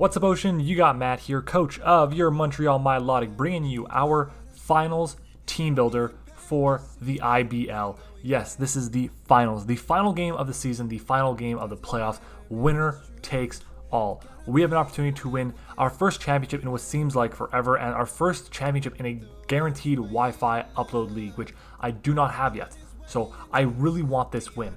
What's up, Ocean? You got Matt here, coach of your Montreal Milotics, bringing you our finals team builder for the IBL. Yes, this is the finals, the final game of the season, the final game of the playoffs. Winner takes all. We have an opportunity to win our first championship in what seems like forever, and our first championship in a guaranteed Wi-Fi upload league, which I do not have yet. So I really want this win.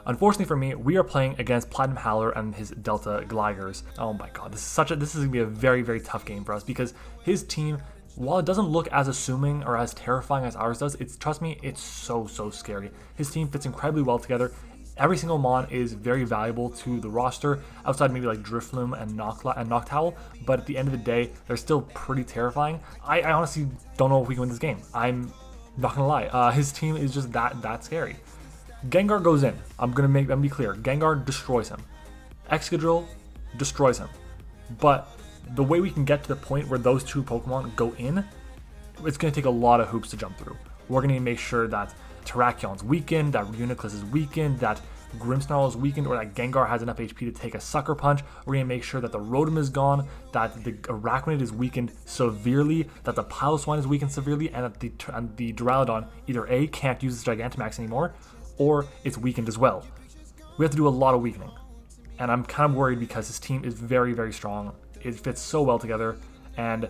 Unfortunately for me, we are playing against PlatinumHowler and his Delta Gligars. Oh my god, this is gonna be a very, very tough game for us because his team, while it doesn't look as assuming or as terrifying as ours does, trust me, it's so scary. His team fits incredibly well together. Every single Mon is very valuable to the roster, outside maybe like Drifloon and Noctowl, but at the end of the day, they're still pretty terrifying. I honestly don't know if we can win this game. I'm not gonna lie. His team is just that scary. Gengar goes in. I'm gonna be clear. Gengar destroys him. Excadrill destroys him. But the way we can get to the point where those two Pokemon go in, it's gonna take a lot of hoops to jump through. We're gonna make sure that Terrakyon's weakened, that Reuniclus is weakened, that Grimmsnarl is weakened, or that Gengar has enough HP to take a Sucker Punch. We're gonna make sure that the Rotom is gone, that the Araquanid is weakened severely, that the Piloswine is weakened severely, and that the Duraludon either A, can't use its Gigantamax anymore, or it's weakened as well. We have to do a lot of weakening. And I'm kind of worried because his team is very strong. It fits so well together. And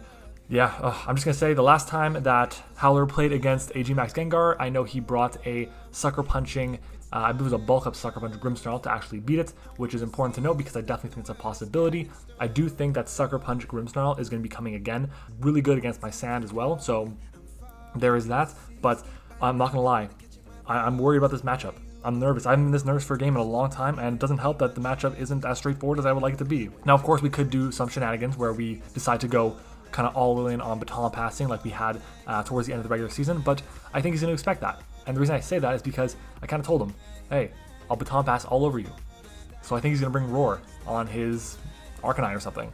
yeah, I'm just going to say the last time that Howler played against a GMAX Gengar, I know he brought a Sucker Punching, I believe it was a bulk up Sucker Punch Grimmsnarl to actually beat it, which is important to note because I definitely think it's a possibility. I do think that Sucker Punch Grimmsnarl is going to be coming again. Really good against my Sand as well. So there is that. But I'm not going to lie. I'm worried about this matchup. I'm nervous. I haven't been this nervous for a game in a long time, and it doesn't help that the matchup isn't as straightforward as I would like it to be. Now, of course, we could do some shenanigans where we decide to go kind of all in on baton passing like we had towards the end of the regular season, but I think he's going to expect that. And the reason I say that is because I kind of told him, hey, I'll baton pass all over you. So I think he's going to bring Roar on his Arcanine or something.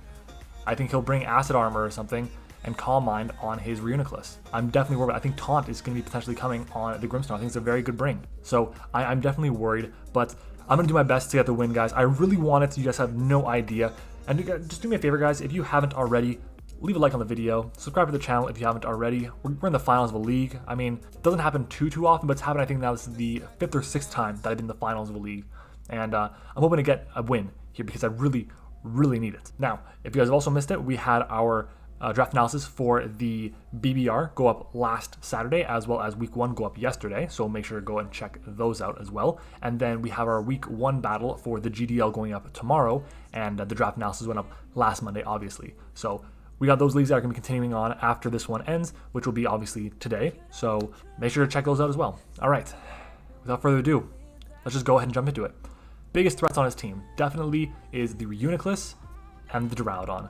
I think he'll bring Acid Armor or something, and Calm Mind on his Reuniclus. I'm definitely worried. I think Taunt is going to be potentially coming on the Grimmsnarl. I think it's a very good bring. So I'm definitely worried, but I'm going to do my best to get the win, guys. I really want it. You guys have no idea. And just do me a favor, guys. If you haven't already, leave a like on the video. Subscribe to the channel if you haven't already. We're in the finals of a league. I mean, it doesn't happen too often, but it's happened. I think now this is the 5th or 6th time that I've been in the finals of a league. And I'm hoping to get a win here because I really need it. Now, if you guys have also missed it, we had our draft analysis for the BBR go up last Saturday, as well as week 1 go up yesterday, so make sure to go and check those out as well. And then we have our week 1 battle for the GDL going up tomorrow, and the draft analysis went up last Monday, obviously. So we got those leagues that are going to be continuing on after this one ends, which will be obviously today, so make sure to check those out as well. All right, without further ado, let's just go ahead and jump into it. Biggest threats on his team definitely is the Reuniclus and the Duraludon.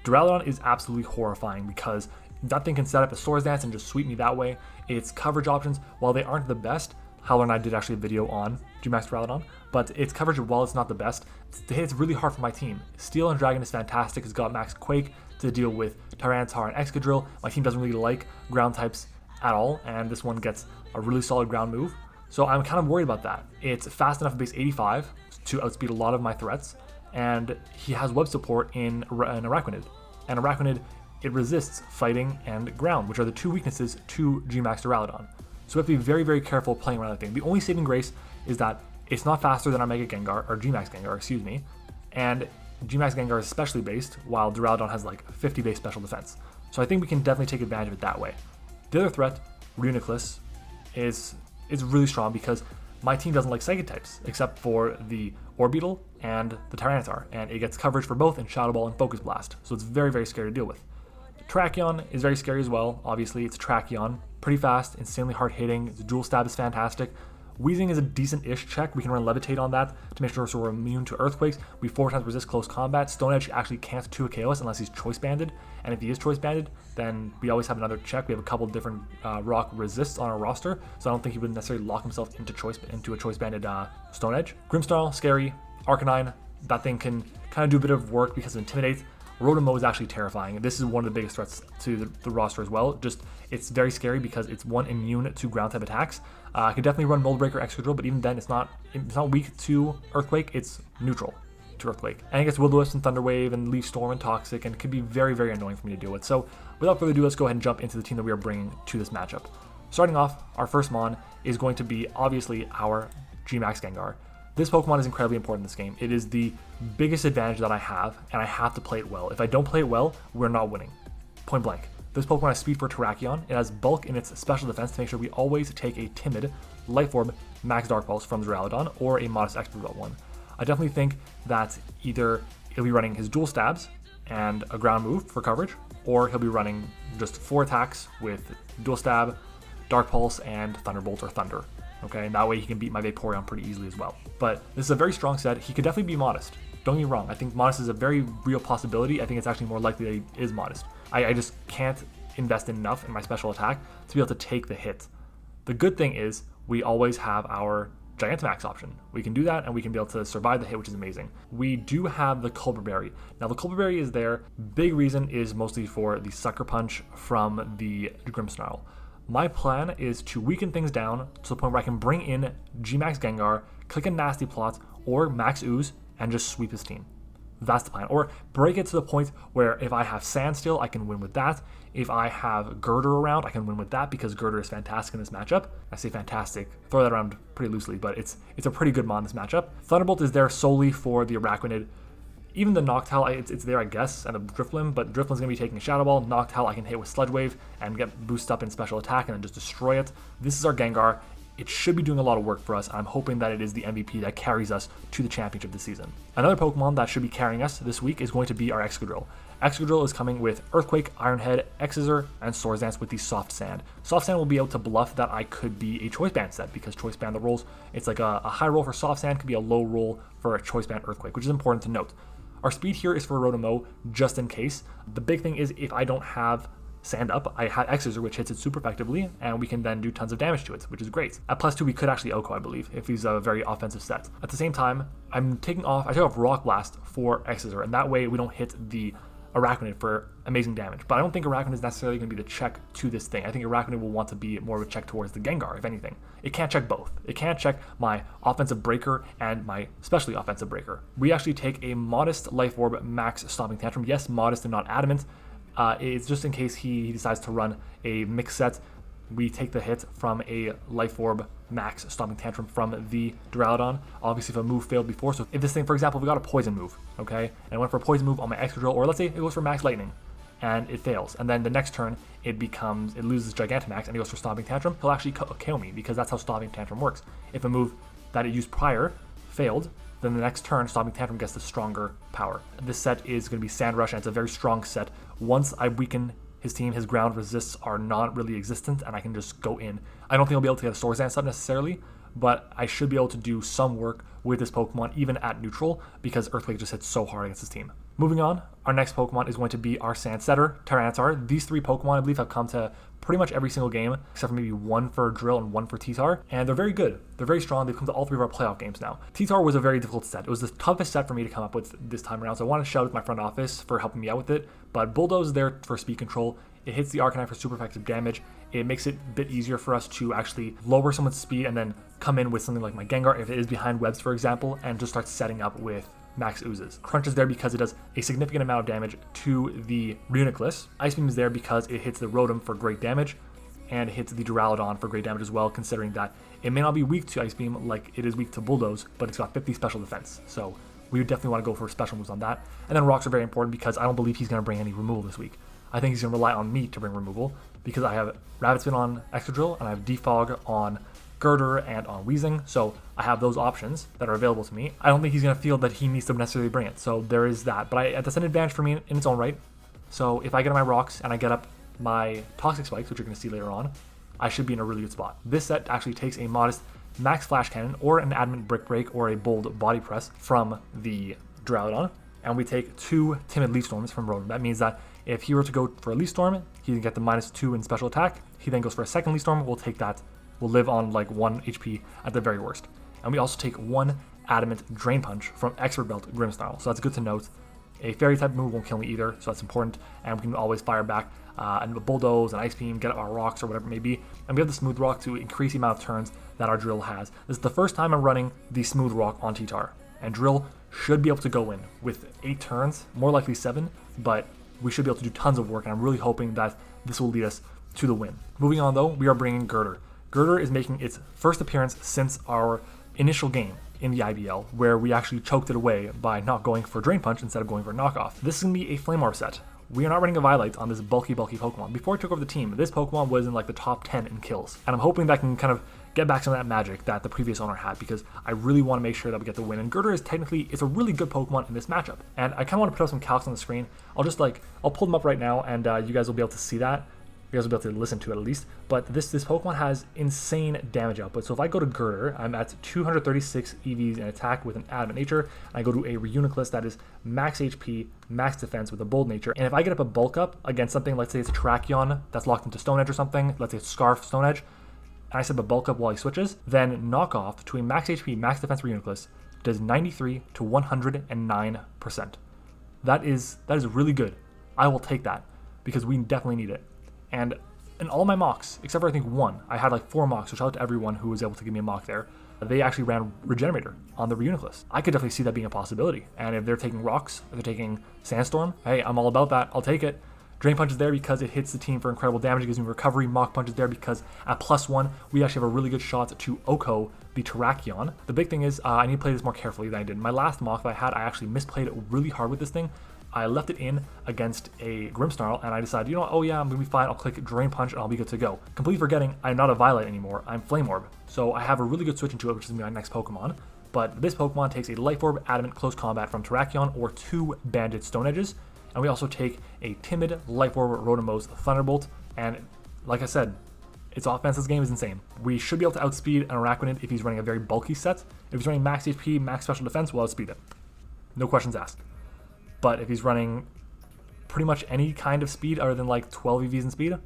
Duraludon is absolutely horrifying because that thing can set up a Swords Dance and just sweep me that way. Its coverage options, while they aren't the best, Howler and I did actually a video on GMAX Duraludon, but its coverage, while it's not the best, it's really hard for my team. Steel and Dragon is fantastic. It's got Max Quake to deal with Tyranitar and Excadrill. My team doesn't really like ground types at all, and this one gets a really solid ground move. So I'm kind of worried about that. It's fast enough at base 85 to outspeed a lot of my threats, and he has web support in Araquanid. And Araquanid, it resists fighting and ground, which are the two weaknesses to GMAX Duraludon. So we have to be very careful playing around that thing. The only saving grace is that it's not faster than our Mega Gengar, or GMAX Gengar, excuse me, and GMAX Gengar is specially based, while Duraludon has like 50 base special defense. So I think we can definitely take advantage of it that way. The other threat, Reuniclus, is really strong because my team doesn't like Psychic types, except for the Orbeetle and the Tyranitar, and it gets coverage for both in Shadow Ball and Focus Blast, so it's very scary to deal with. Terrakion is very scary as well. Obviously, it's Terrakion, pretty fast, insanely hard hitting. Its dual stab is fantastic. Weezing is a decent-ish check. We can run Levitate on that to make sure so we're immune to Earthquakes. We 4 times resist close combat. Stone Edge actually can't 2 KOs unless he's Choice Banded, and if he is Choice Banded, then we always have another check. We have a couple different rock resists on our roster, so I don't think he would necessarily lock himself into a Choice Banded Stone Edge. Grimmsnarl, scary. Arcanine, that thing can kind of do a bit of work because of Intimidate. Rotom is actually terrifying. This is one of the biggest threats to the roster as well. Just, it's very scary because it's one immune to ground type attacks. I could definitely run Mold Breaker Excadrill, but even then it's not weak to Earthquake, it's neutral. to Earthquake. And it gets Will-O-Wisp and Thunder Wave and Leaf Storm and Toxic, and it could be very, very annoying for me to deal with. So without further ado, let's go ahead and jump into the team that we are bringing to this matchup. Starting off, our first Mon is going to be obviously our GMAX Gengar. This Pokemon is incredibly important in this game. It is the biggest advantage that I have, and I have to play it well. If I don't play it well, we're not winning. Point blank. This Pokemon has speed for Terrakion. It has bulk in its special defense to make sure we always take a timid Life Orb Max Dark Pulse from Duraludon or a modest Expert Belt one. I definitely think that either he'll be running his dual stabs and a ground move for coverage, or he'll be running just 4 attacks with dual stab, Dark Pulse, and Thunderbolt or Thunder. Okay, and that way he can beat my Vaporeon pretty easily as well. But this is a very strong set. He could definitely be modest. Don't get me wrong. I think modest is a very real possibility. I think it's actually more likely that he is modest. I just can't invest enough in my special attack to be able to take the hit. The good thing is we always have our Gigantamax option. We can do that and we can be able to survive the hit, which is amazing. We do have the Culver Berry. Now the Culver Berry is there. Big reason is mostly for the Sucker Punch from the Grimmsnarl. My plan is to weaken things down to the point where I can bring in GMAX Gengar, click a Nasty Plot, or Max Ooze, and just sweep his team. That's the plan. Or break it to the point where if I have Sand Steel, I can win with that. If I have Girder around, I can win with that because Girder is fantastic in this matchup. I say fantastic, throw that around pretty loosely, but it's a pretty good mon in this matchup. Thunderbolt is there solely for the Araquanid. Even the Noctowl, it's there, I guess, and the Drifloon, but Drifloon's going to be taking a Shadow Ball. Noctowl I can hit with Sludge Wave and get boosted up in special attack and then just destroy it. This is our Gengar. It should be doing a lot of work for us, and I'm hoping that it is the MVP that carries us to the championship this season. Another Pokemon that should be carrying us this week is going to be our Excadrill. Excadrill is coming with Earthquake, Iron Head, X-Scissor, and Swords Dance with the Soft Sand. Soft Sand will be able to bluff that I could be a Choice Band set, because Choice Band, the rolls, it's like a high roll for Soft Sand, could be a low roll for a Choice Band Earthquake, which is important to note. Our speed here is for Rotom-O, just in case. The big thing is if I don't have Sand Up, I have X-Scissor, which hits it super effectively, and we can then do tons of damage to it, which is great. At +2, we could actually Oko, I believe, if he's a very offensive set. At the same time, I take off Rock Blast for X-Scissor, and that way we don't hit the Araquanid for amazing damage. But I don't think Araquanid is necessarily going to be the check to this thing. I think Araquanid will want to be more of a check towards the Gengar, if anything. It can't check both. It can't check my offensive breaker and my specially offensive breaker. We actually take a modest Life Orb Max Stomping Tantrum. Yes, modest and not adamant. It's just in case he decides to run a mix set. We take the hit from a Life Orb Max Stomping Tantrum from the Duraludon. Obviously, if a move failed before, so if this thing, for example, if we got a Poison move, okay, and I went for a Poison move on my Excadrill, or let's say it goes for Max Lightning, and it fails, and then the next turn it loses Gigantamax, and it goes for Stomping Tantrum, he'll actually KO me, because that's how Stomping Tantrum works. If a move that it used prior failed, then the next turn, Stomping Tantrum gets the stronger power. This set is going to be Sand Rush, and it's a very strong set. Once I weaken his team, his ground resists are not really existent, and I can just go in. I don't think I'll be able to get a Swords Dance up necessarily, but I should be able to do some work with this Pokemon, even at neutral, because Earthquake just hits so hard against his team. Moving on, our next Pokemon is going to be our Sand Setter, Tyranitar. These 3 Pokemon, I believe, have come to pretty much every single game, except for maybe 1 for Drill and 1 for T-Tar, and they're very good. They're very strong. They've come to all 3 of our playoff games now. T-Tar was a very difficult set. It was the toughest set for me to come up with this time around, so I want to shout out my front office for helping me out with it, but Bulldoze is there for speed control. It hits the Arcanine for super effective damage. It makes it a bit easier for us to actually lower someone's speed and then come in with something like my Gengar, if it is behind webs, for example, and just start setting up with Max Oozes. Crunch is there because it does a significant amount of damage to the Reuniclus. Ice Beam is there because it hits the Rotom for great damage, and it hits the Duraludon for great damage as well, considering that it may not be weak to Ice Beam like it is weak to Bulldoze, but it's got 50 special defense. So we would definitely want to go for special moves on that. And then Rocks are very important because I don't believe he's going to bring any removal this week. I think he's going to rely on me to bring removal because I have Rabbit Spin on Excadrill and I have Defog on Girder and on Weezing, so I have those options that are available to me. I don't think he's going to feel that he needs to necessarily bring it, so there is that. But that's an advantage for me in its own right. So if I get my Rocks and I get up my Toxic Spikes, which you're going to see later on, I should be in a really good spot. This set actually takes a modest Max Flash Cannon or an Adamant Brick Break or a Bold Body Press from the Duraludon, and we take 2 Timid Leaf Storms from Rotom. That means that if he were to go for a Leaf Storm, he can get the -2 in special attack. He then goes for a second Leaf Storm, we'll take that. We'll live on like 1 HP at the very worst. And we also take 1 Adamant Drain Punch from Expert Belt Grimmsnarl, so that's good to note. A Fairy type move won't kill me either, so that's important, and we can always fire back and Bulldoze and Ice Beam, get up our Rocks or whatever it may be, and we have the Smooth Rock to increase the amount of turns that our Drill has. This is the first time I'm running the Smooth Rock on T-Tar, and Drill should be able to go in with 8 turns, more likely 7, but we should be able to do tons of work, and I'm really hoping that this will lead us to the win. Moving on though, we are bringing Girder. Girder is making its first appearance since our initial game in the IBL, where we actually choked it away by not going for Drain Punch instead of going for Knockoff. This is going to be a Flame Orb set. We are not running a Violite on this bulky Pokemon. Before I took over the team, this Pokemon was in like the top 10 in kills, and I'm hoping that I can kind of get back some of that magic that the previous owner had, because I really want to make sure that we get the win. And Girder is technically, it's a really good Pokemon in this matchup. And I kind of want to put up some calcs on the screen. I'll pull them up right now, and you guys will be able to see that. You guys will be able to listen to it at least. But this Pokemon has insane damage output. So if I go to Girder, I'm at 236 EVs in attack with an Adamant Nature. And I go to a Reuniclus that is max HP, max defense with a Bold Nature. And if I get up a bulk up against something, let's say it's a Terrakion that's locked into Stone Edge or something, let's say it's Scarf Stone Edge, and I set the bulk up while he switches, then Knockoff to a max HP, max defense Reuniclus does 93 to 109%. That is really good. I will take that because we definitely need it. And in all my mocks, except for I think one, I had like 4 mocks, so shout out to everyone who was able to give me a mock there. They actually ran Regenerator on the Reuniclus. I could definitely see that being a possibility. And if they're taking Rocks, if they're taking Sandstorm, hey, I'm all about that. I'll take it. Drain Punch is there because it hits the team for incredible damage. It gives me recovery. Mach Punch is there because at +1, we actually have a really good shot to Oko the Terrakion. The big thing is I need to play this more carefully than I did. My last mock that I had, I actually misplayed it really hard with this thing. I left it in against a Grimmsnarl, and I decided, you know what, oh yeah, I'm going to be fine. I'll click Drain Punch, and I'll be good to go. Completely forgetting I'm not a Violet anymore. I'm Flame Orb. So I have a really good switch into it, which is going to be my next Pokemon. But this Pokemon takes a Life Orb, Adamant, Close Combat from Terrakion, or 2 Banded Stone Edges. And we also take a Timid, Life Orb, Rotomose, Thunderbolt. And like I said, its offense this game is insane. We should be able to outspeed an Araquanid if he's running a very bulky set. If he's running max HP, max special defense, we'll outspeed it. No questions asked. But if he's running pretty much any kind of speed other than like 12 EVs in speed,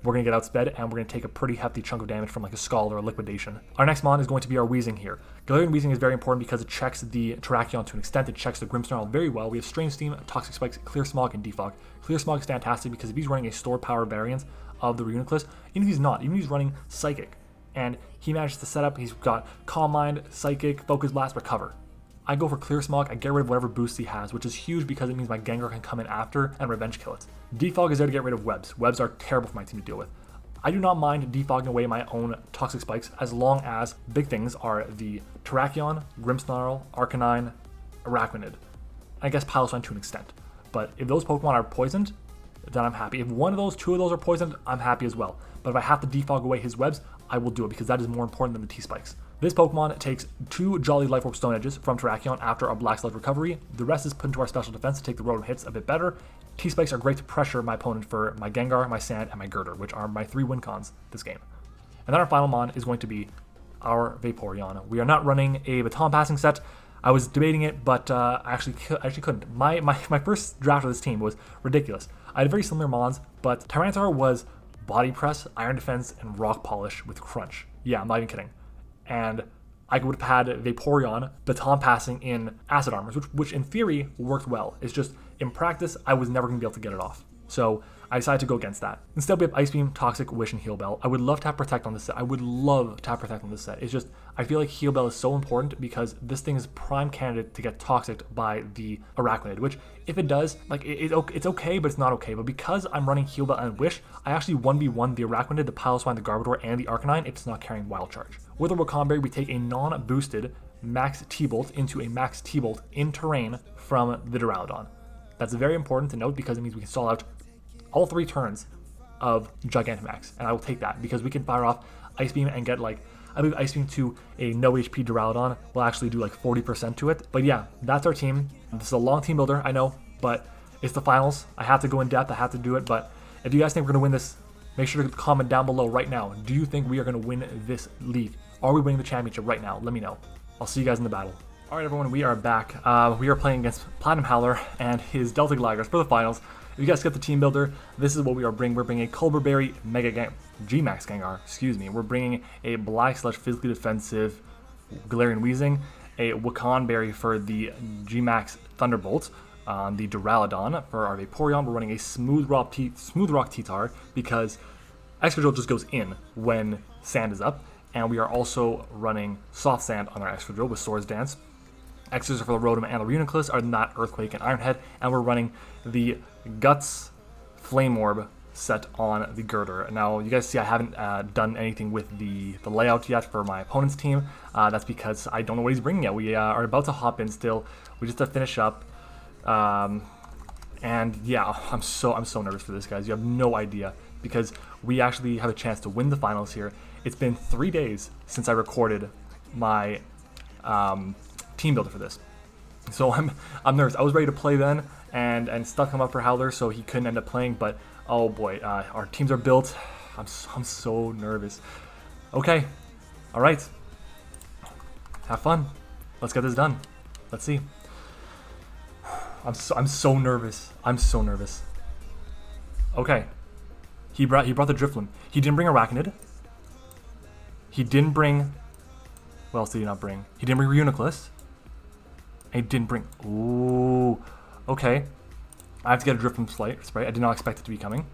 we're going to get outsped, and we're going to take a pretty hefty chunk of damage from like a Scald or a Liquidation. Our next mon is going to be our Weezing here. Galarian Weezing is very important because it checks the Terrakion to an extent. It checks the Grimmsnarl very well. We have Strange Steam, Toxic Spikes, Clear Smog, and Defog. Clear Smog is fantastic because if he's running a Store Power variant of the Reuniclus, even if he's not, even if he's running Psychic, and he manages to set up, he's got Calm Mind, Psychic, Focus Blast, Recover. I go for Clear Smog, I get rid of whatever boost he has, which is huge because it means my Gengar can come in after and revenge kill it. Defog is there to get rid of webs. Webs are terrible for my team to deal with. I do not mind defogging away my own Toxic Spikes as long as big things are the Terrakion, Grimmsnarl, Arcanine, Araquanid. I guess Piloswine to an extent. But if those Pokemon are poisoned, then I'm happy. If one of those, 2 of those are poisoned, I'm happy as well. But if I have to defog away his webs, I will do it because that is more important than the T-Spikes. This Pokemon takes 2 Jolly Life Orb Stone Edges from Terrakion after our Black Sludge recovery. The rest is put into our special defense to take the Rotom hits a bit better. T-Spikes are great to pressure my opponent for my Gengar, my Sand, and my Girder, which are my 3 win cons this game. And then our final mon is going to be our Vaporeon. We are not running a baton passing set. I was debating it, but I actually couldn't. My first draft of this team was ridiculous. I had very similar mons, but Tyranitar was Body Press, Iron Defense, and Rock Polish with Crunch. Yeah, I'm not even kidding. And I would have had Vaporeon baton passing in Acid Armors, which in theory worked well. It's just in practice, I was never going to be able to get it off. So I decided to go against that. Instead, we have Ice Beam, Toxic, Wish, and Heal Bell. I would love to have Protect on this set. I would love to have Protect on this set. It's just, I feel like Heal Bell is so important because this thing is prime candidate to get Toxic by the Araquanid, which if it does, like it's okay, but it's not okay. But because I'm running Heal Bell and Wish, I actually 1v1 the Araquanid, the Piloswine, the Garbodor, and the Arcanine if it's not carrying Wild Charge. With a Wakanberry, we take a non-boosted Max T-Bolt into a Max T-Bolt in terrain from the Duraludon. That's very important to note because it means we can stall out all 3 turns of Gigantamax, and I will take that because we can fire off Ice Beam and get like, I believe Ice Beam to a no HP Duraludon will actually do like 40% to it. But yeah, that's our team. This is a long team builder, I know, but it's the finals. I have to go in depth, I have to do it, but if you guys think we're gonna win this, make sure to comment down below right now. Do you think we are gonna win this league? Are we winning the championship right now? Let me know. I'll see you guys in the battle. Alright everyone, we are back. We are playing against PlatinumHowler and his Delta Gligars for the finals. If you guys skip the team builder, this is what we are bringing. We're bringing a Culberberry GMAX Gengar, We're bringing a Black Sludge physically defensive Galarian Weezing, a Wakanberry for the GMAX Thunderbolt, the Duraludon for our Vaporeon. We're running a Smooth Rock T-Tar because Excadrill just goes in when sand is up. And we are also running Soft Sand on our Excadrill with Swords Dance. X's for the Rotom and the Reuniclus. Other than that, Earthquake and Iron Head. And we're running the Guts Flame Orb set on the Girder. Now, you guys see I haven't done anything with the layout yet for my opponent's team. That's because I don't know what he's bringing yet. We are about to hop in still. We just have to finish up. And yeah, I'm so nervous for this, guys. You have no idea, because we actually have a chance to win the finals here. It's been 3 days since I recorded my team builder for this, so I'm nervous. I was ready to play then, and stuff come up for Howler, so he couldn't end up playing. But oh boy, our teams are built. I'm so nervous. Okay, all right, have fun. Let's get this done. Let's see. I'm so nervous. I'm so nervous. Okay, he brought the Drifloon. He didn't bring Arachnid. He didn't bring. What else did he not bring? He didn't bring Reuniclus. And he didn't bring. Ooh. Okay. I have to get a Drifloon spray. I did not expect it to be coming.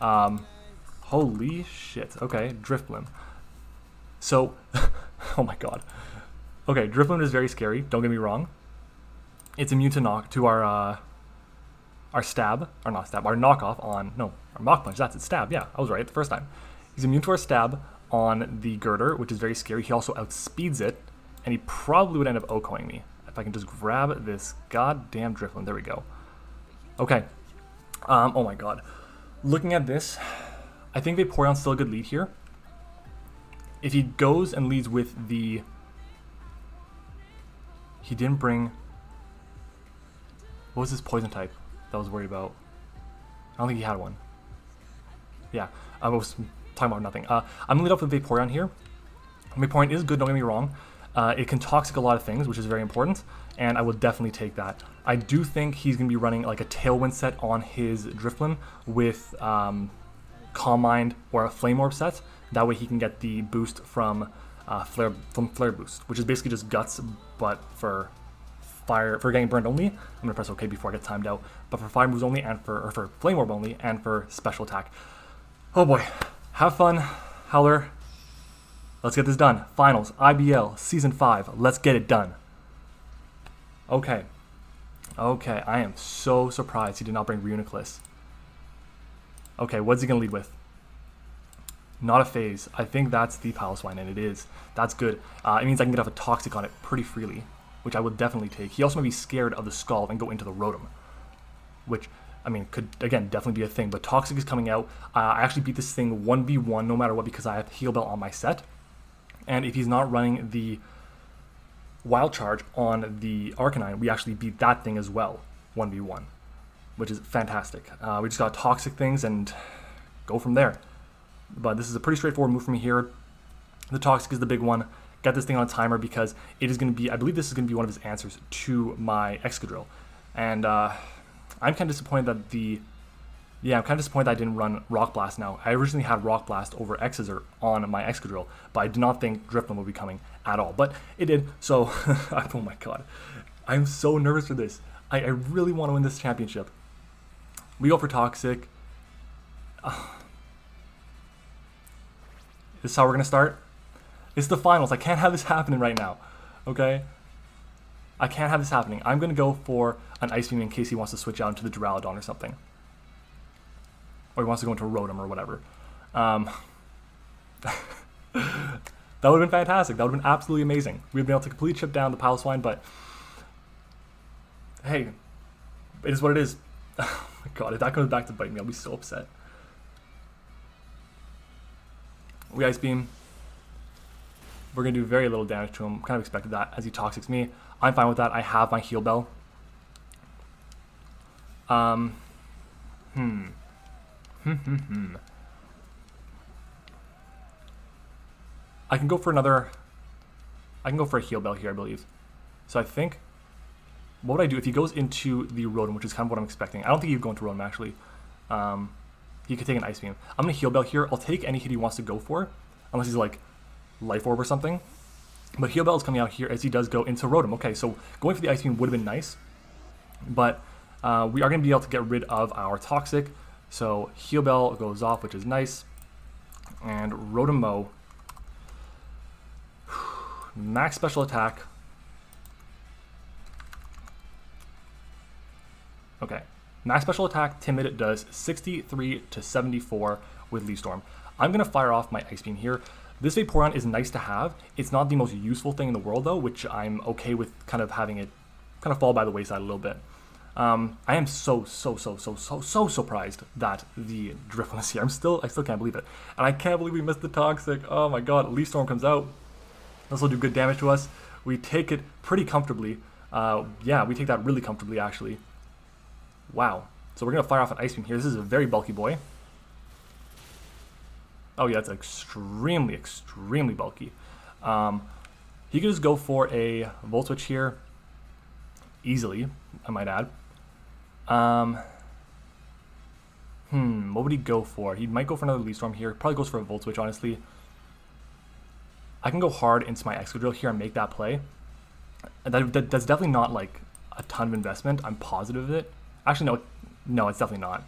Holy shit. Okay, Drifloon. So, oh my god. Okay, Drifloon is very scary. Don't get me wrong. It's immune to our stab, or not stab, our knockoff on, no, our Mach Punch. That's it, stab. Yeah, I was right the first time. He's immune to our stab on the Girder, which is very scary. He also outspeeds it, and he probably would end up OHKOing me. If I can just grab this goddamn Drifloon. There we go. Okay. Oh my god. Looking at this, I think Vaporeon's still a good lead here. If he goes and leads with the... He didn't bring... What was his poison type that I was worried about? I don't think he had one. Yeah, I was talking about nothing. I'm going to lead off with Vaporeon here. Vaporeon is good, don't get me wrong. It can toxic a lot of things, which is very important, and I will definitely take that. I do think he's going to be running like a Tailwind set on his Drifloon with Calm Mind or a Flame Orb set. That way he can get the boost from Flare Boost, which is basically just Guts, but for fire, for getting burned only. I'm gonna press OK before I get timed out, but for fire moves only, and for Flame Orb only, and for special attack. Oh boy, have fun, Howler. Let's get this done. Finals, IBL, Season 5. Let's get it done. Okay. Okay, I am so surprised he did not bring Reuniclus. Okay, what's he gonna lead with? Not a phase. I think that's the Piloswine, and it is. That's good. It means I can get off a Toxic on it pretty freely, which I would definitely take. He also might be scared of the Scald and go into the Rotom, which, I mean, could, again, definitely be a thing. But Toxic is coming out. I actually beat this thing 1v1 no matter what, because I have Heal Bell on my set. And if he's not running the Wild Charge on the Arcanine, we actually beat that thing as well, 1v1, which is fantastic. We just got Toxic things and go from there. But this is a pretty straightforward move for me here. The Toxic is the big one. Get this thing on a timer, because it is going to be, I believe this is going to be one of his answers to my Excadrill. And I'm kind of disappointed that I'm kind of disappointed that I didn't run Rock Blast now. I originally had Rock Blast over Exeter on my Excadrill, but I did not think Drifloon would be coming at all. But it did, so oh my god. I'm so nervous for this. I really want to win this championship. We go for Toxic. This is how we're going to start. It's the finals. I can't have this happening right now, okay? I can't have this happening. I'm going to go for an Ice Beam in case he wants to switch out into the Duraludon or something. Or he wants to go into a Rotom or whatever. That would have been fantastic. That would have been absolutely amazing. We would have been able to completely chip down the Piloswine, but hey, it is what it is. Oh my god, if that comes back to bite me, I'll be so upset. We Ice Beam. We're going to do very little damage to him. Kind of expected that as he Toxics me. I'm fine with that. I have my Heal Bell. I can go for another... I can go for a Heal Bell here, I believe. So I think... What would I do if he goes into the Rotom, which is kind of what I'm expecting. I don't think he'd go into Rotom, actually. He could take an Ice Beam. I'm going to Heal Bell here. I'll take any hit he wants to go for. Unless he's like Life Orb or something. But Heal Bell is coming out here as he does go into Rotom. Okay, so going for the Ice Beam would have been nice. But we are going to be able to get rid of our Toxic. So Heal Bell goes off, which is nice. And Rotom Max Special Attack. Okay. Max special attack, Timid does 63 to 74 with Leaf Storm. I'm going to fire off my Ice Beam here. This Vaporeon is nice to have. It's not the most useful thing in the world though, which I'm okay with kind of having it kind of fall by the wayside a little bit. I am so surprised that the Drifloon is here. I still can't believe it. And I can't believe we missed the Toxic. Oh my god, Leaf Storm comes out. This will do good damage to us. We take it pretty comfortably. Yeah, we take that really comfortably actually. Wow. So we're going to fire off an Ice Beam here. This is a very bulky boy. Oh yeah, it's extremely bulky. He could just go for a Volt Switch here. Easily, I might add. What would he go for? He might go for another Leaf Storm here. Probably goes for a Volt Switch, honestly. I can go hard into my Excadrill here and make that play. And that's definitely not like a ton of investment. I'm positive of it. Actually, no, it's definitely not.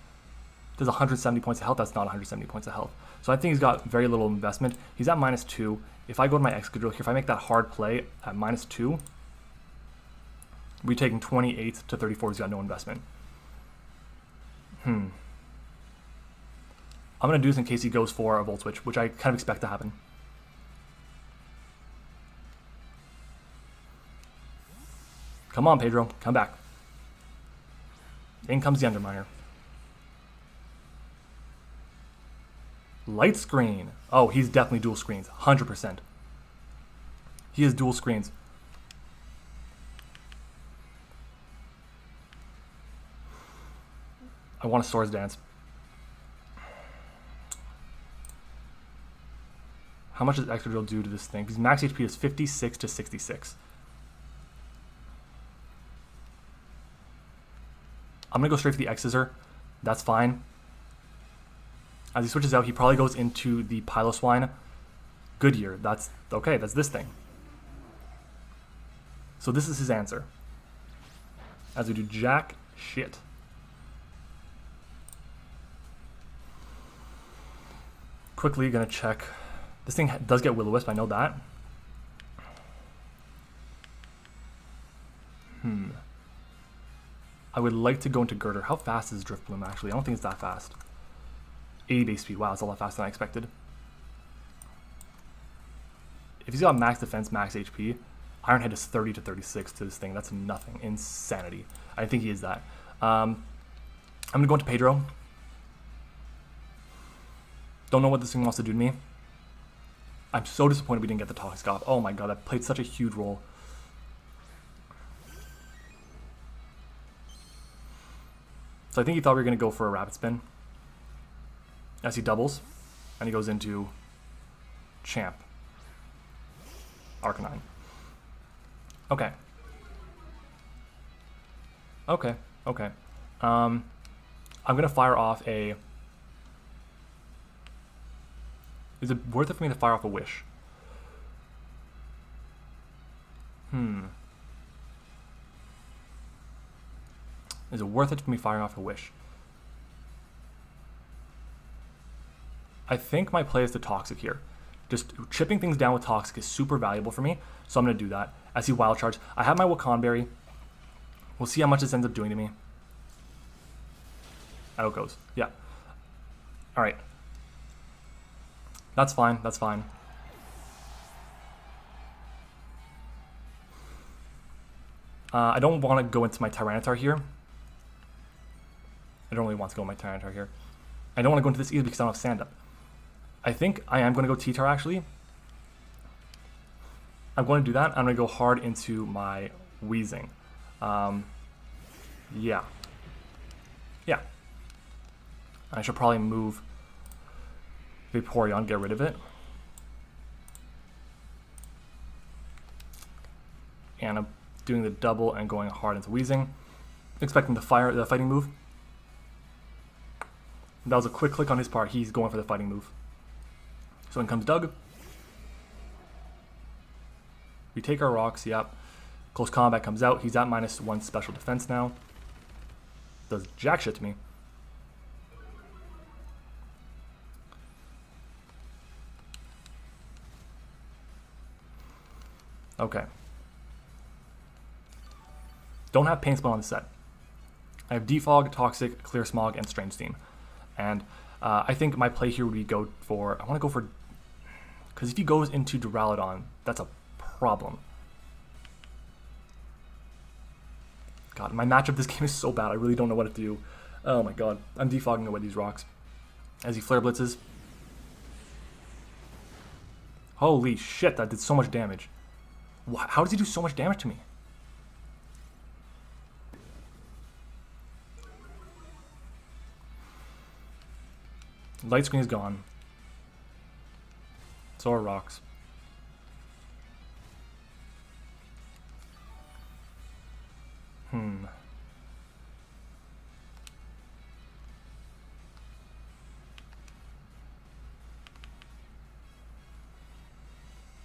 There's 170 points of health. That's not 170 points of health. So I think he's got very little investment. He's at -2. If I go to my Excadrill here, if I make that hard play at -2, we're taking 28 to 34. He's got no investment. I'm going to do this in case he goes for a Volt Switch, which I kind of expect to happen. Come on, Pedro. Come back. In comes the Underminer. Light Screen. Oh, he's definitely dual screens. 100%. He is dual screens. I want a Swords Dance. How much does Excadrill do to this thing? Because max HP is 56 to 66. I'm going to go straight for the X-Scissor. That's fine. As he switches out, he probably goes into the Piloswine. Goodyear. That's okay. That's this thing. So this is his answer. As we do jack shit. Quickly going to check. This thing does get Will-O-Wisp. I know that. I would like to go into Girder. How fast is Drifloon actually? I don't think it's that fast. 80 base speed. Wow, it's a lot faster than I expected. If he's got max defense, max HP, Iron Head is 30 to 36 to this thing. That's nothing. Insanity. I think he is that. I'm going to go into Pedro. Don't know what this thing wants to do to me. I'm so disappointed we didn't get the Toxic off. Oh my god, that played such a huge role. So I think he thought we were going to go for a Rapid Spin. As he doubles, and he goes into Champ. Arcanine. Okay. Okay. I'm going to fire off a... Is it worth it for me to fire off a Wish? Is it worth it for me firing off a Wish? I think my play is the Toxic here. Just chipping things down with Toxic is super valuable for me, so I'm going to do that. As he Wild Charge, I have my Wakanberry. We'll see how much this ends up doing to me. Out it goes. Yeah. Alright. That's fine. That's fine. I don't want to go into my Tyranitar here. I don't really want to go into my Tyranitar here. I don't want to go into this either because I don't have Stand Up. I think I am going to go T-Tar actually. I'm going to do that. I'm going to go hard into my Weezing. Yeah. I should probably move Vaporeon, get rid of it. And I'm doing the double and going hard into Weezing. Expecting the fighting move. That was a quick click on his part. He's going for the fighting move. So in comes Doug. We take our rocks, yep. Close combat comes out. He's at -1 special defense now. Does jack shit to me. Okay. Don't have Pain Spell on the set. I have Defog, Toxic, Clear Smog, and Strange Steam. And I think my play here would be I want to go for, because if he goes into Duraludon, that's a problem. God, my matchup this game is so bad. I really don't know what to do. Oh my god. I'm defogging away these rocks as he Flare Blitzes. Holy shit, that did so much damage. How does he do so much damage to me? Light Screen is gone. So are rocks.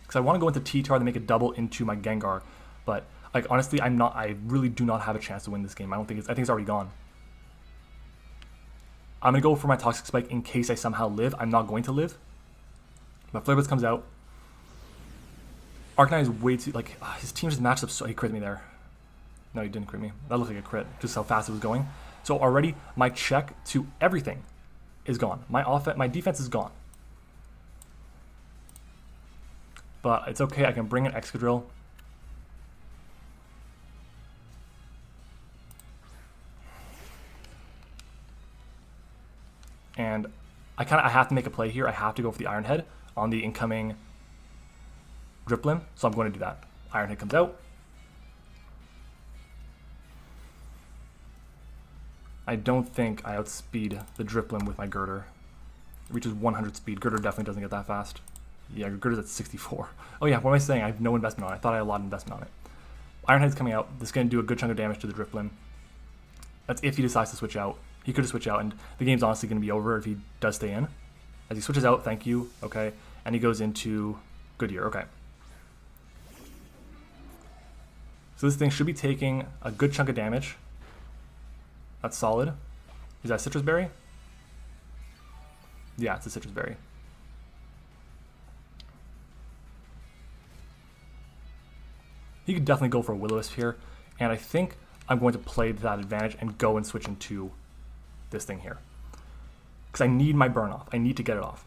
Because I want to go into T-Tar to make a double into my Gengar, but like honestly, I really do not have a chance to win this game. I think it's already gone. I'm gonna go for my Toxic Spike in case I somehow live. I'm not going to live. My Flare Blitz comes out. Arcanine is way too, like, his team just matched up so, he crit me there. No, he didn't crit me. That looked like a crit, just how fast it was going. So already, my check to everything is gone. My defense is gone. But it's okay, I can bring an Excadrill. And I have to make a play here. I have to go for the Iron Head on the incoming Driplim, so I'm going to do that. Iron Head comes out. I don't think I outspeed the Driplim with my Girder. It reaches 100 speed. Girder definitely doesn't get that fast. Yeah, Girder's at 64. Oh yeah, what am I saying? I have no investment on it. I thought I had a lot of investment on it. Iron Head's coming out. This is going to do a good chunk of damage to the Driplim. That's if he decides to switch out. He could have switched out, and the game's honestly going to be over if he does stay in. As he switches out, thank you, okay. And he goes into Goodyear, okay. So this thing should be taking a good chunk of damage. That's solid. Is that a Citrus Berry? Yeah, it's a Citrus Berry. He could definitely go for a Will-O-Wisp here, and I think I'm going to play to that advantage and go and switch into this thing here. Because I need my burn off. I need to get it off.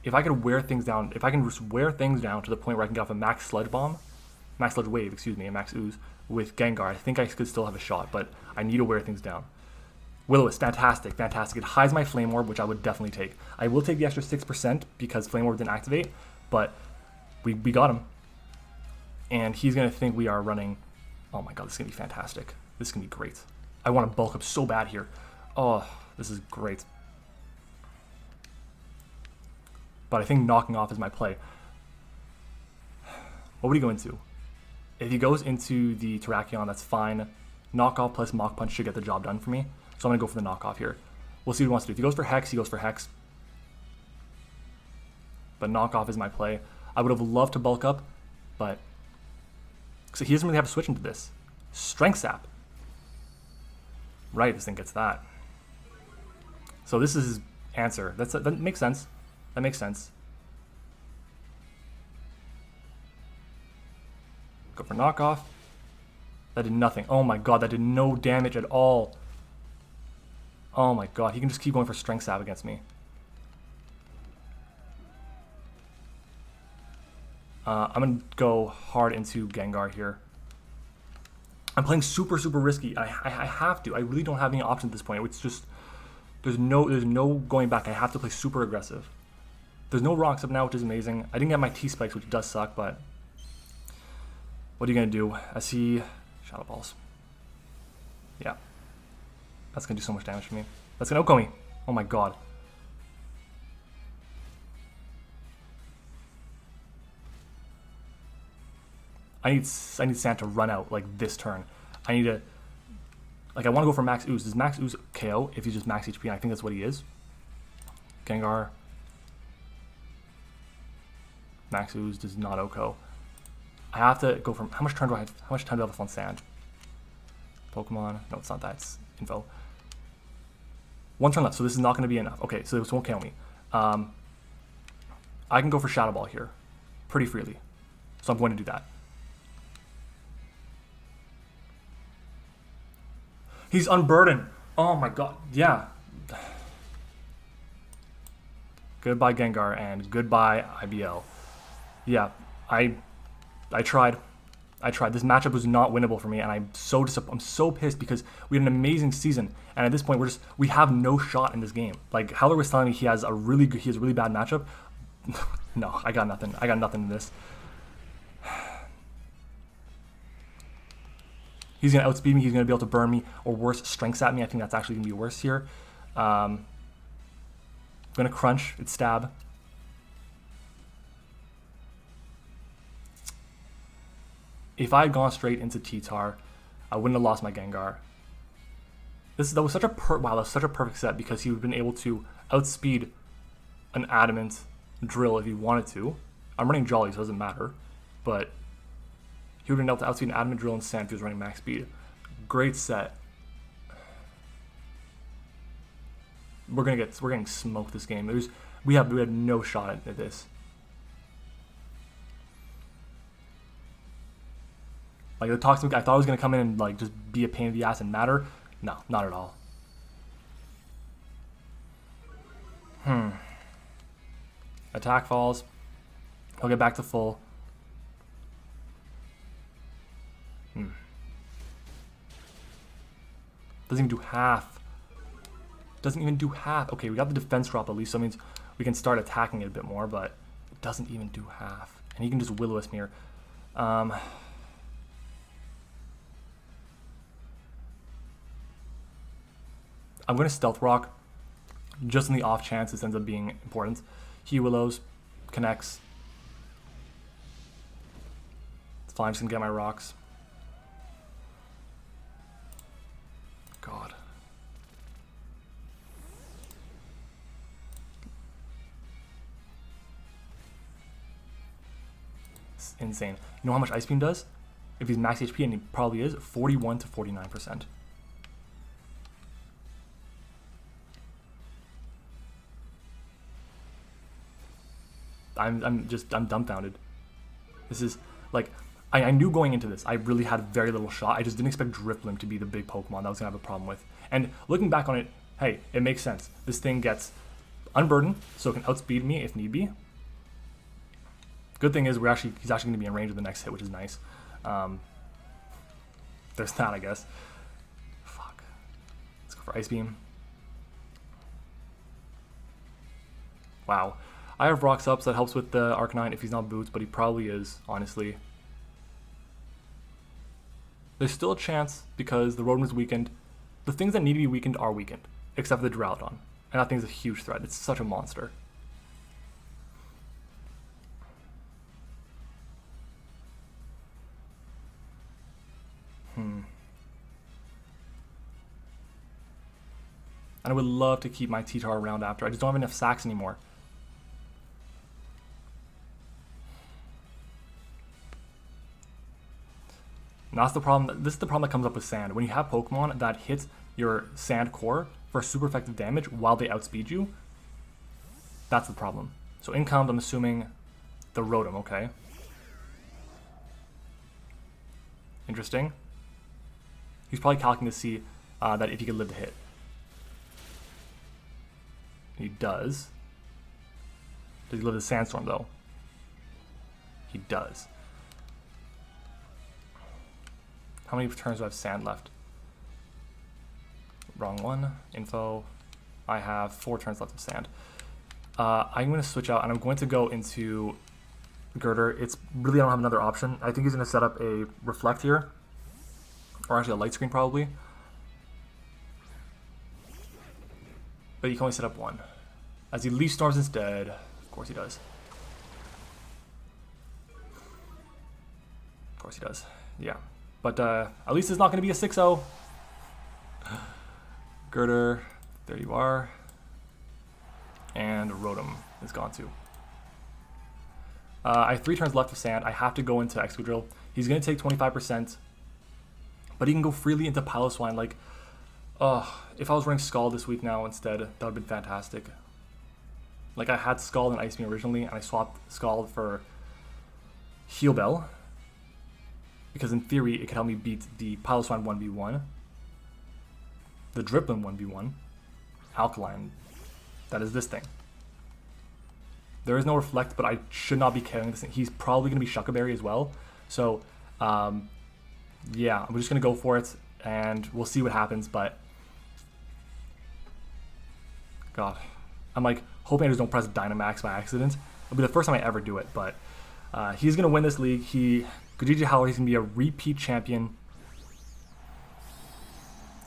If I could wear things down, if I can just wear things down to the point where I can get off a Max Sludge Wave, excuse me, a Max Ooze with Gengar, I think I could still have a shot, but I need to wear things down. Will-O-Wisp, fantastic, fantastic. It hides my Flame Orb, which I would definitely take. I will take the extra 6% because Flame Orb didn't activate, but we got him. And he's going to think we are running. Oh my god, this is going to be fantastic. This is going to be great. I want to bulk up so bad here. Oh, this is great. But I think knocking off is my play. What would he go into? If he goes into the Terrakion, that's fine. Knockoff plus Mach Punch should get the job done for me. So I'm going to go for the knockoff here. We'll see what he wants to do. If he goes for Hex, he goes for Hex. But knockoff is my play. I would have loved to bulk up, but so he doesn't really have to switch into this. Strength Sap. Right, this thing gets that. So this is his answer. That makes sense. That makes sense. Go for knockoff. That did nothing. Oh my god, that did no damage at all. Oh my god, he can just keep going for Strength Sap against me. I'm going to go hard into Gengar here. I'm playing super, super risky. I have to. I really don't have any option at this point. It's just, there's no going back. I have to play super aggressive. There's no rocks up now, which is amazing. I didn't get my T-Spikes, which does suck, but what are you going to do? I see Shadow Balls. Yeah. That's going to do so much damage to me. That's going to OHKO me. Oh my god. I need Sand to run out like this turn. I need to, like, I want to go for Max Ooze. Does Max Ooze KO if he's just max HP? And I think that's what he is. Gengar. Max Ooze does not OHKO. I have to go from, how much time do I have on Sand? Pokemon. No, it's not that. It's info. One turn left, so this is not going to be enough. Okay, so this won't KO me. I can go for Shadow Ball here pretty freely. So I'm going to do that. He's unburdened. Oh my god. Yeah. Goodbye Gengar and goodbye IBL. Yeah, I tried. This matchup was not winnable for me, and I'm so pissed because we had an amazing season, and at this point we have no shot in this game. Like Howler was telling me he has a really bad matchup. No, I got nothing. I got nothing in this. He's gonna outspeed me. He's gonna be able to burn me, or worse, strengths at me. I think that's actually gonna be worse here. I'm gonna crunch. It's stab. If I had gone straight into T-Tar, I wouldn't have lost my Gengar. That was such a perfect set because he would have been able to outspeed an Adamant Drill if he wanted to. I'm running Jolly, so it doesn't matter. But he would have been able to outspeed an Adamant Drill and Sand if he was running max speed. Great set. We're getting smoked this game. We had no shot at this. Like the Toxic, I thought it was gonna come in and like just be a pain in the ass and matter. No, not at all. Attack falls. He'll get back to full. Doesn't even do half. Doesn't even do half. Okay, we got the defense drop at least, so that means we can start attacking it a bit more, but it doesn't even do half. And he can just Will-O-Wisp me here. I'm going to Stealth Rock, just in the off chance this ends up being important. He Willows, connects. It's fine, I'm just going to get my rocks. God. It's insane. You know how much Ice Beam does? If he's max HP, and he probably is, 41 to 49%. I'm dumbfounded. This is like, I knew going into this I really had very little shot. I just didn't expect Drifloon to be the big Pokemon that I was gonna have a problem with. And looking back on it, hey, it makes sense. This thing gets unburdened, so it can outspeed me if need be. Good thing is he's actually gonna be in range of the next hit, which is nice. There's that, I guess. Fuck. Let's go for Ice Beam. Wow. I have Rocks up, so that helps with the Arcanine if he's not Boots, but he probably is, honestly. There's still a chance because the Rotom is weakened. The things that need to be weakened are weakened, except for the Duraludon. And that thing's a huge threat. It's such a monster. And I would love to keep my T-Tar around after. I just don't have enough sacks anymore. And that's the problem. This is the problem that comes up with Sand. When you have Pokemon that hit your Sand core for super effective damage while they outspeed you, that's the problem. So in comes, I'm assuming, the Rotom, okay. Interesting. He's probably calculating to see that if he could live the hit. He does. Does he live the Sandstorm, though? He does. How many turns do I have Sand left? Wrong one. Info. I have 4 turns left of Sand. I'm going to switch out, and I'm going to go into Girder. It's really, I don't have another option. I think he's going to set up a Reflect here. Or actually a Light Screen, probably. But you can only set up one. As he Leaf Storms instead. Of course he does. Of course he does. Yeah. But at least it's not going to be a 6-0. Girder, there you are. And Rotom is gone too. I have 3 turns left of Sand. I have to go into Excadrill. He's going to take 25%. But he can go freely into Piloswine. Like, if I was running Scald this week now instead, that would have been fantastic. Like, I had Scald and Ice Beam originally, and I swapped Scald for Heal Bell, because in theory, it could help me beat the Piloswine 1v1, the Dripline 1v1, Alkaline. That is this thing. There is no Reflect, but I should not be carrying this thing. He's probably going to be Shucka Berry as well. So, yeah, I'm just going to go for it, and we'll see what happens, but... God. I'm, like, hoping I just don't press Dynamax by accident. It'll be the first time I ever do it, but he's going to win this league. GG Howler, he's going to be a repeat champion.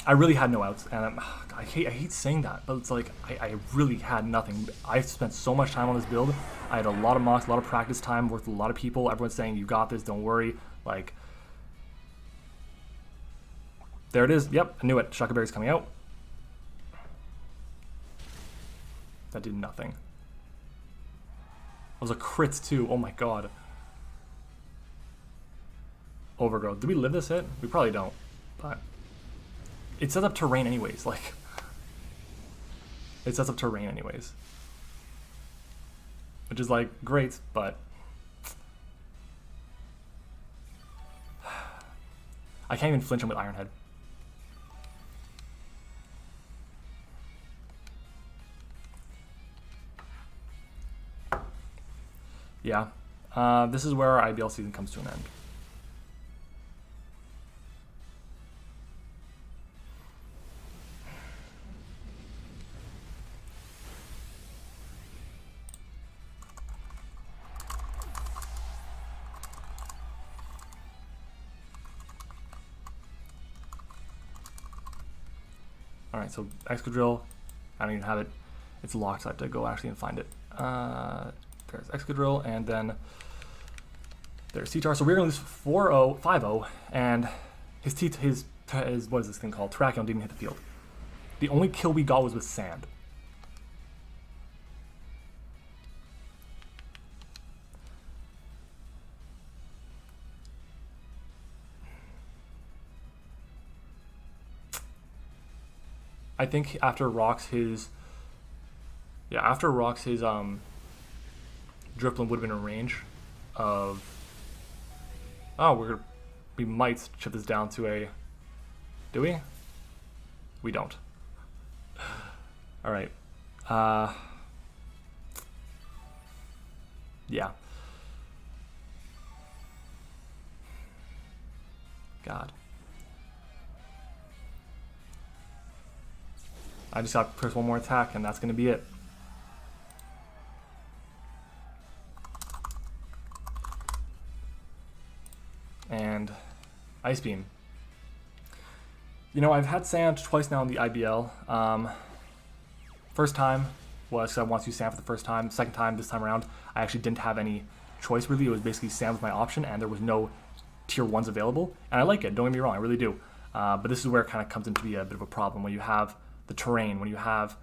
I really had no outs, and I hate saying that, but it's like, I really had nothing. I spent so much time on this build. I had a lot of mocks, a lot of practice time, worked with a lot of people. Everyone's saying, you got this, don't worry. Like, there it is. Yep, I knew it. Shucka Berry's coming out. That did nothing. It was a crit too. Oh my god. Overgrowth. Did we live this hit? We probably don't. But it sets up terrain anyways. Like, it sets up terrain anyways. Which is like great, but I can't even flinch him with Iron Head. Yeah, this is where our IBL season comes to an end. Alright, so Excadrill, I don't even have it. It's locked, so I have to go actually and find it. There's Excadrill, and then there's T-Tar. So we're going to lose 4-0, 5-0, and his what is this thing called? Terrakion didn't hit the field. The only kill we got was with Sand. I think after rocks his Dripline would have been in range of... Oh, we might chip this down to a... Do we? We don't. Alright. Yeah. God. I just got to press one more attack, and that's going to be it. And Ice Beam. You know, I've had Sand twice now in the IBL. First time was because I wanted to use Sand for the first time. Second time, this time around, I actually didn't have any choice really. It was basically Sand was my option, and there was no tier 1s available. And I like it, don't get me wrong, I really do. But this is where it kind of comes into be a bit of a problem when you have the terrain, when you have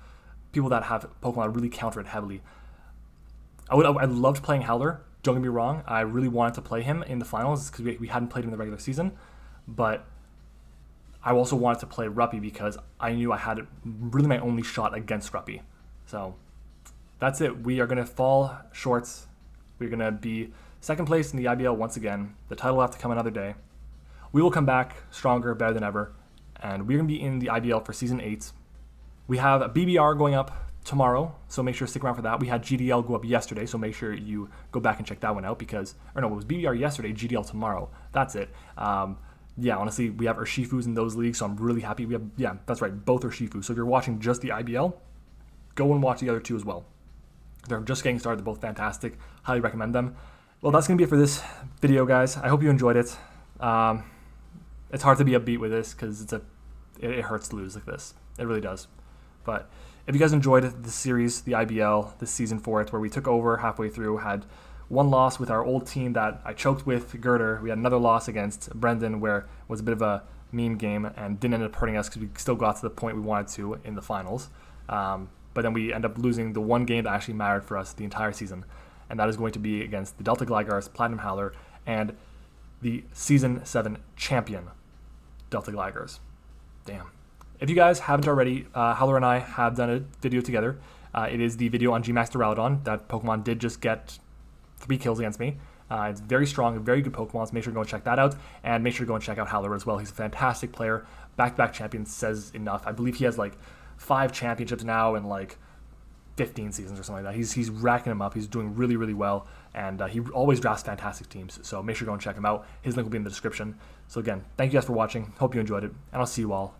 people that have Pokemon that really counter it heavily. I loved playing Howler, don't get me wrong. I really wanted to play him in the finals because we hadn't played him in the regular season. But I also wanted to play Ruppy because I knew I had really my only shot against Ruppy. So that's it. We are going to fall short. We're going to be second place in the IBL once again. The title will have to come another day. We will come back stronger, better than ever. And we're going to be in the IBL for Season 8. We have a BBR going up tomorrow, so make sure to stick around for that. We had GDL go up yesterday, so make sure you go back and check that one out because, or no, it was BBR yesterday, GDL tomorrow. That's it. Yeah, honestly, we have Urshifus in those leagues, so I'm really happy. We have, yeah, that's right, both Urshifus. So if you're watching just the IBL, go and watch the other two as well. They're just getting started. They're both fantastic. Highly recommend them. Well, that's going to be it for this video, guys. I hope you enjoyed it. It's hard to be upbeat with this because it hurts to lose like this. It really does. But if you guys enjoyed the series, the IBL, this season for it, where we took over halfway through, had one loss with our old team that I choked with, Girder. We had another loss against Brendan where it was a bit of a meme game and didn't end up hurting us because we still got to the point we wanted to in the finals. But then we end up losing the one game that actually mattered for us the entire season, and that is going to be against the Delta Gligars, PlatinumHowler, and the Season 7 champion, Delta Gligars. Damn. If you guys haven't already, Howler and I have done a video together. It is the video on GMAX Duraludon. That Pokemon did just get 3 kills against me. It's very strong, very good Pokemon, so make sure to go and check that out. And make sure to go and check out Howler as well. He's a fantastic player. Back-to-back champion says enough. I believe he has like 5 championships now and like 15 seasons or something like that. He's racking them up. He's doing really, really well. And he always drafts fantastic teams. So make sure to go and check him out. His link will be in the description. So again, thank you guys for watching. Hope you enjoyed it. And I'll see you all